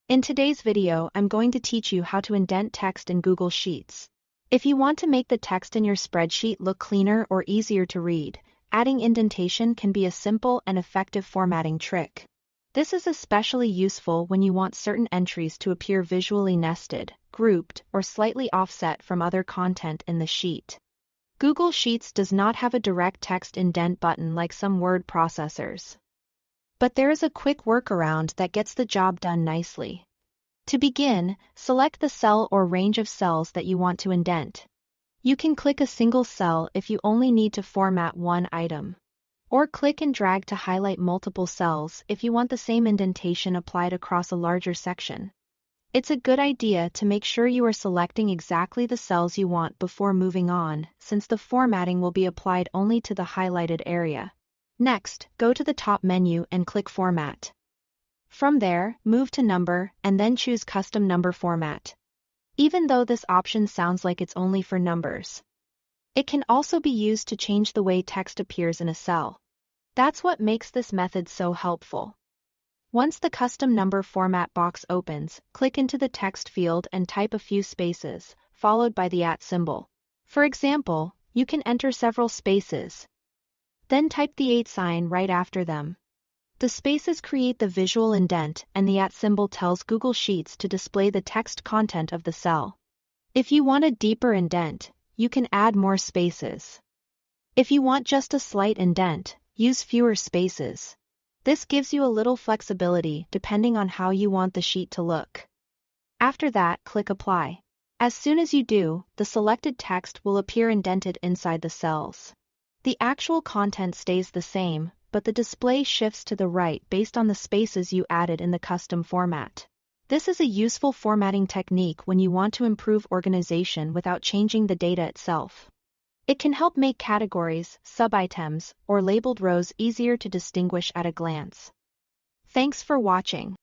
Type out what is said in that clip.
In today's video, I'm going to teach you how to indent text in Google Sheets. If you want to make the text in your spreadsheet look cleaner or easier to read, adding indentation can be a simple and effective formatting trick. This is especially useful when you want certain entries to appear visually nested, grouped, or slightly offset from other content in the sheet. Google Sheets does not have a direct text indent button like some word processors. But there is a quick workaround that gets the job done nicely. To begin, select the cell or range of cells that you want to indent. You can click a single cell if you only need to format one item. Or click and drag to highlight multiple cells if you want the same indentation applied across a larger section. It's a good idea to make sure you are selecting exactly the cells you want before moving on, since the formatting will be applied only to the highlighted area. Next, go to the top menu and click Format. From there, move to Number and then choose Custom Number Format. Even though this option sounds like it's only for numbers, it can also be used to change the way text appears in a cell. That's what makes this method so helpful. Once the Custom Number Format box opens, click into the text field and type a few spaces, followed by the @ symbol. For example, you can enter several spaces. Then type the @ sign right after them. The spaces create the visual indent, and the @ symbol tells Google Sheets to display the text content of the cell. If you want a deeper indent, you can add more spaces. If you want just a slight indent, use fewer spaces. This gives you a little flexibility depending on how you want the sheet to look. After that, click Apply. As soon as you do, the selected text will appear indented inside the cells. The actual content stays the same, but the display shifts to the right based on the spaces you added in the custom format. This is a useful formatting technique when you want to improve organization without changing the data itself. It can help make categories, sub-items, or labeled rows easier to distinguish at a glance. Thanks for watching.